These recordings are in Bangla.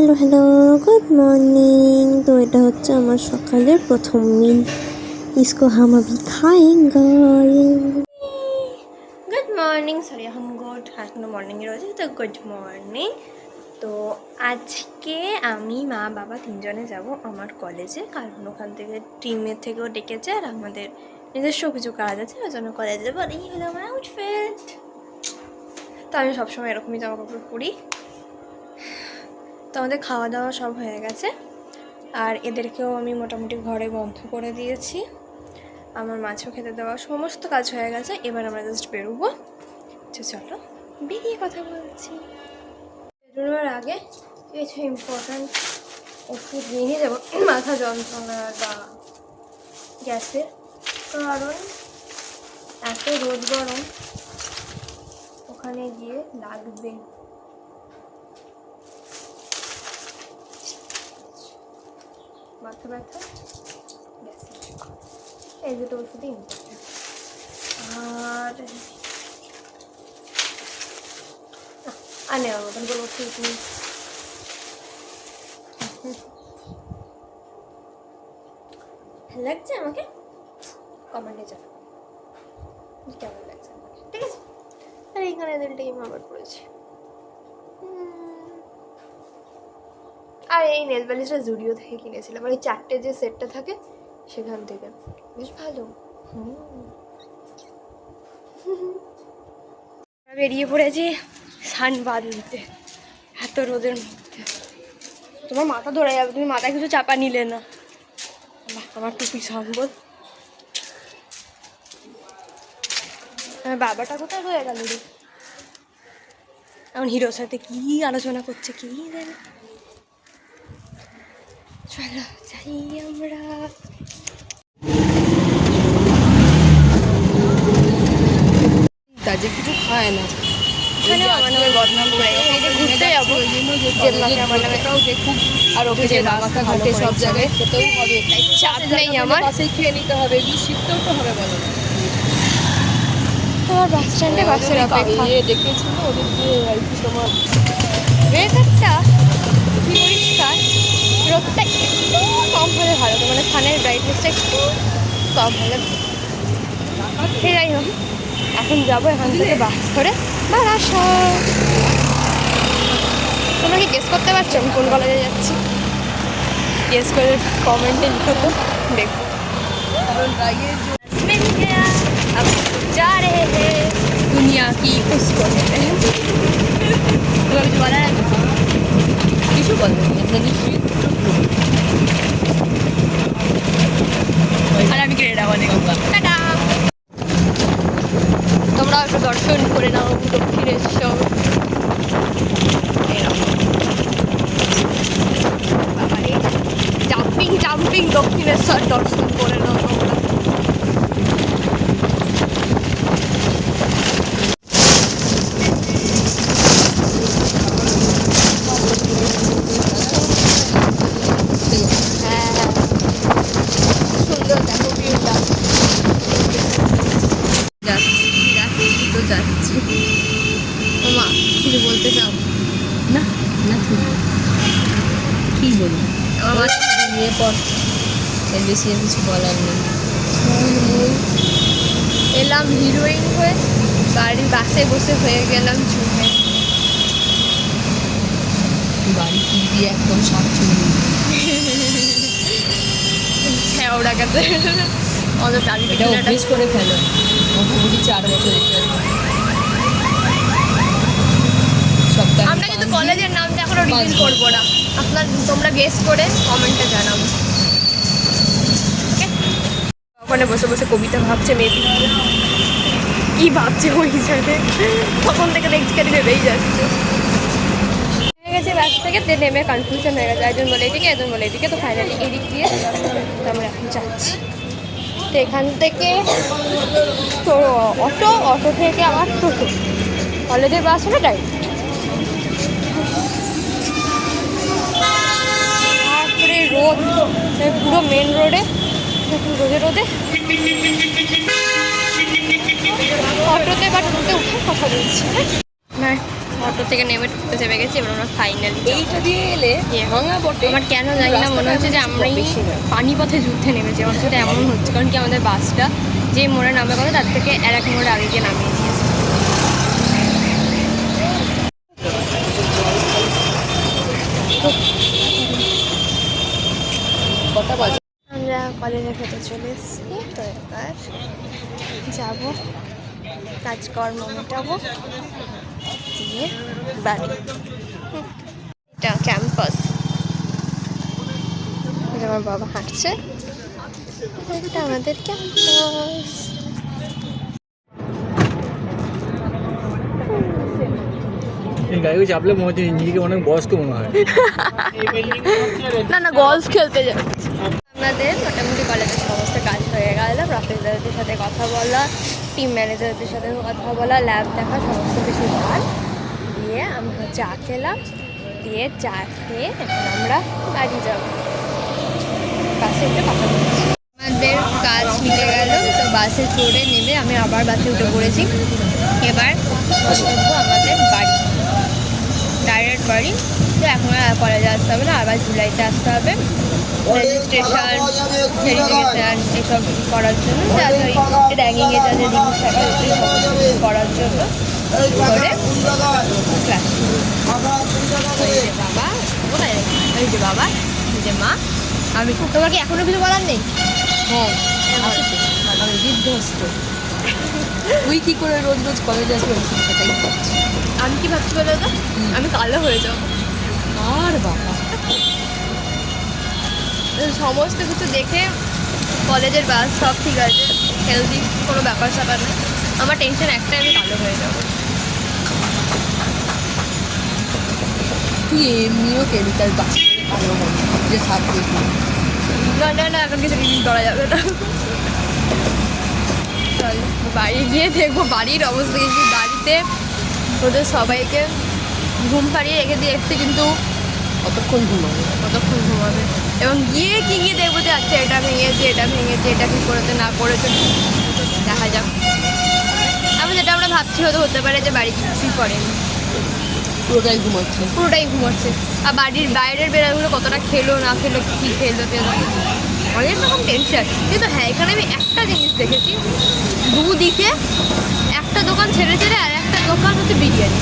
Hello hello, good morning. তো এটা হচ্ছে আমার সকালের প্রথম মিল। इसको हम अभी खाएंगे। গুড মর্নিং, সরি এখন এখনো মর্নিংয়ে রয়েছে, তো গুড মর্নিং। তো আজকে আমি মা বাবা তিনজনে যাব আমার কলেজে, কারণ ওখান থেকে টিমের থেকেও ডেকেছে আর আমাদের নিজস্ব কিছু কাজ আছে, ওই জন্য কলেজে যাবো। আর এই হলো আমার আউটফিট। তো আমি সবসময় এরকমই জামা কাপড় পরি। তো আমাদের খাওয়া দাওয়া সব হয়ে গেছে, আর এদেরকেও আমি মোটামুটি ঘরে বন্ধ করে দিয়েছি। আমার মাছও খেতে দেওয়া সমস্ত কাজ হয়ে গেছে। এবার আমরা জাস্ট বেরোবো। চলো বেরিয়ে কথা বলছি। বেরোনোর আগে কিছু ইম্পর্ট্যান্ট ওষুধ নিয়ে যাবো, মাথা যন্ত্রণার বা গ্যাসের। কারণ এত রোদ গরম, ওখানে গিয়ে লাগবে। মাথা ব্যথা, এই দুটো ওষুধই ইম্পর্টেন্ট। আর নেওয়ার মতন কোনো ওষুধ নেই। ভালো লাগছে আমাকে? কমেন্টে জানাও কেমন লাগছে আমাকে, ঠিক আছে? আর এইখানে দিলটাই আমি আবার পড়েছি। আর এই নেল পালিশটা জুডিও থেকে কিনেছিলাম, মানে 4টে যে সেটটা থাকে সেখান থেকে, বেশ ভালো। বেরিয়ে পড়েছি সানবাদ নিতে এত রোদের মধ্যে। তোমার মাথা ধরে যাবে, তুমি মাথায় কিছু চাপা নিলে না। আমার টুপি সম্বল। বাবাটা কোথায় রয়ে গেল রে? এখন হিরোর সাথে কি আলোচনা করছে কি জানি। চলো যাই আমরা। কাজে কিছু খায় না, এখানে আমার নামে বদনাম করে গেছে। এই যে ঘুরতে যাবো, জেম্মাকে আমার নামে দেখুক, আর ওকে যে রাস্তাঘাটে সব জায়গায় খেতেও হবে, চাপ নেই আমার। বাসেই খেয়ে নিতে হবে, এগুলো শিখতেও তো হবে। বলো তোমার বাস স্ট্যান্ডে বাসের অপেক্ষা। দেখেছিল ওদের যে আর কি তোমার ওয়েদারটা পরিষ্কার, রোদটা একটু কম হলে ভালো হতো, মানে সানের ব্রাইটনেসটা একটু কম হলে। সেটাই হোক, এখন যাবো এখান থেকে বাস করে বারাসাত। তোমরা কি গেস করতে পারছো আমি কোন কলেজে যাচ্ছি? গেস করে কমেন্টে লিখো তো, দেখো। কারণ রাগের मिल गया, अब जा रहे हैं दुनिया की उस कोने पे। তোমার কিছু বলার আছে? কিছু বলবে আর আমি গ্রেড আমাদের টাটা। তোমরা একটু দর্শন করে নাও দক্ষিণেশ্বর। জাম্পিং জাম্পিং দক্ষিণেশ্বর দর্শন করে নাও তোমরা। সুন্দর দেখো ভিউটা। যাচ্ছি মা কিছু বলতে চাও? না না কি বলি, আমার বিয়ে পর এর বেশি আর কিছু বলার নেই। এলাম হিরোইন হয়ে, বাড়ির বাসে বসে হয়ে গেলাম ঝুমে। বাড়ি টিভি একদম সাতচল্লিশ হ্যাঁ ওরা কাছে আমাদের দাবি এটা অভ্যেস করে ফেলো, মোটামুটি 4 বছর সপ্তাহে। আমরা কিন্তু কলেজের নামটা এখনো রিভিল করবো না, তোমরা গেস করে কমেন্টে জানাবো। ওখানে বসে বসে কবিতা ভাবছে মেবি, কি ভাবছে ওই হিসাবে তখন থেকে দেখছি খালি ভেবেই যাচ্ছে। হয়ে গেছে বাস থেকে, নেমে কনফিউশন হয়ে গেছে, একজন বলে এদিকে একজন বলে এদিকে, তো ফাইনালি এদিক দিয়ে তো আমরা এখন যাচ্ছি। তো এখান থেকে তো অটো থেকে আবার টোটো, কলেজের বাস হলে ডাইরেক্ট। তারপরে রোদ পুরো মেন রোডে, রোদে রোদে অটোতে বা টোটোতে উঠে কথা বলছি। না অটো থেকে নেমে ঢুকতে চেপে গেছি, এবার আমরা ফাইনালি এইটা দিয়ে এলে ভাঙা বটে। আমার কেন জানি না মনে হচ্ছে যে আমরা পানিপথে যুদ্ধে নেমেছি, আমার সাথে এমন হচ্ছে। কারণ কি আমাদের বাসটা যে মোড়ে নামবে কথা তার থেকে আর এক মোড়ে আগে গিয়ে নামিয়ে দিয়েছে। কটা বাজে? আমরা কলেজে খেতে চলে এসেছি, তো এবার যাবো, কাজকর্ম মেটাবো, দিয়ে বাড়ি। এটা ক্যাম্পাস, এটা আমার বাবা হাঁটছে, এটা আমাদের ক্যাম্পাস। এই গাড়ি চাপলে মনে হচ্ছে নিজেকে অনেক বয়স্ক মনে হয়। না না, গলফ খেলতে যাচ্ছি। আমাদের মোটামুটি কলেজের সমস্ত কাজ হয়ে গেল, প্রফেসরদের সাথে কথা বলা, টিম ম্যানেজারদের সাথে কথা বলা, ল্যাব দেখা, সমস্ত কিছু কাজ দিয়ে আমরা চা খেলাম, দিয়ে চা খেয়ে এখন আমরা বাড়ি যাব। বাসে উঠে কথা বলছি, আমাদের কাজ মিটে গেল। তো বাসে চড়ে নেমে আমি আবার বাসে উঠে পড়েছি। এবার উঠবো আমাদের বাড়ি, ডাইরেক্ট বাড়ি। তো এখন আর কলেজে আসতে হবে না, আবার জুলাইতে আসতে হবে রেজিস্ট্রেশন, ভেরিফিকেশান এসব করার জন্য, যা র্যাঙ্কিংয়ে যা যে জিনিস থাকে সব করার জন্য করে ক্লাস। বাবা কোথায়, এই যে বাবা, এই যে মা, আমি। তোমার কি এখনো কিছু বলার নেই? হ্যাঁ, আমি বিধ্বস্ত। তুই কি করে রোজ রোজ কলেজে আসবি সেটাই ভাবছি। আমি কি ভাবছি বলো তো, আমি কালো হয়ে যাবো। আর বাবা, সমস্ত কিছু দেখে কলেজের বাস সব ঠিক আছে, হেলদি, কোনো ব্যাপার স্যাপার নেই। আমার টেনশন একটাই, আমি কালো হয়ে যাবো। তুই এমনিও কেমিক্যাল বাস ভালো হবে যে থাকবে। না না না, এখন কিছু রিভিউ করা যাবে না। চল বাড়ি গিয়ে দেখবো বাড়ির অবস্থা। কিন্তু বাড়িতে ওদের সবাইকে ঘুম পাড়িয়ে রেখে দিয়ে এসছে, কিন্তু কতক্ষণ ঘুমাবে? কতক্ষণ ঘুমাবে, এবং গিয়ে কি গিয়ে দেখবো যে আচ্ছা এটা ভেঙেছে, এটা ভেঙেছে, এটা কি করেছে না করেছে, দেখা যাক। আমি যেটা আমরা ভাবছি হতে পারে যে বাড়ি কিছুই করেনি, পুরোটাই ঘুমাচ্ছে। পুরোটাই ঘুমাচ্ছে। আর বাড়ির বাইরের বেড়াগুলো কতটা খেলো না খেলো, কী খেলো টেলো, অনেক রকম টেনশন। কিন্তু হ্যাঁ, এখানে আমি একটা জিনিস দেখেছি, দুদিকে একটা দোকান ছেড়ে ছেড়ে আর একটা দোকান হচ্ছে বিরিয়ানি,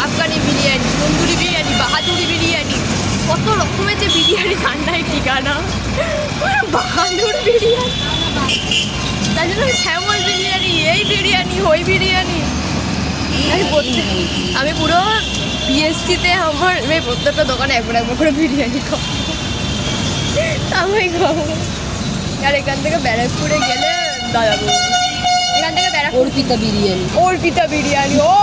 আফগানি বিরিয়ানি, তন্দুরি বিরিয়ানি, বাহাদুরি বিরিয়ানি, কত রকমের যে বিরিয়ানি ঠান্ডায় ঠিকানা, বাহাদুর বিরিয়ানি, তার জন্য শ্যামল বিরিয়ানি, এই বিরিয়ানি, ওই বিরিয়ানি। আমি পুরো বিএসসিতে আমার প্রত্যেকটা দোকানে একবার একবার করে বিরিয়ানি খাবো, আমি খাবো। আর এখান থেকে ব্যারাকপুরে গেলে দাদা, এখান থেকে ব্যারাকপুর অর্পিতা বিরিয়ানি, অর্পিতা বিরিয়ানি, ও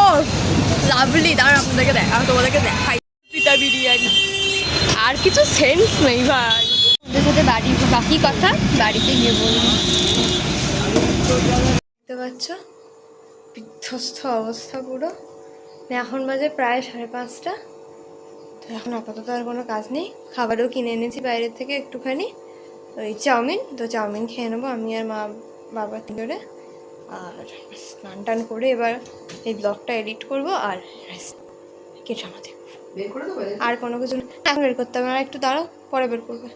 লাভলি। দাঁড়া আপনাদেরকে তোমাদেরকে দেখাই অর্পিতা বিরিয়ানি। আর কিছু সেন্স নেই ভাই। ওদের সাথে বাকি কথা বাড়িতে গিয়ে বলবো। দেখতে পাচ্ছ বিধ্বস্ত অবস্থা পুরো। এখন বাজে প্রায় 5:30। তো এখন আপাতত আর কোনো কাজ নেই। খাবারও কিনে এনেছি বাইরের থেকে একটুখানি, ওই চাউমিন। তো চাউমিন খেয়ে নেবো আমি আর মা বাবা তিনজনে। আর স্নান টান করে এবার এই ব্লগটা এডিট করবো আর কেটে আমাদের আর কোনো কিছু এখন বের করতে হবে না, একটু দাঁড়াও, পরে বের করবে।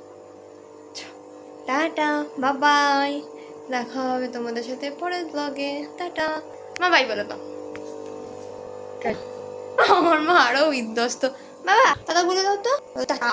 টাটা, বাবাই, দেখা হবে তোমাদের সাথে পরের ব্লগে। টাটা, মা বাই বলে দাও। আমার মা আরো বিধ্বস্ত, বাবা দাদা বলে দাও তো, টাটা।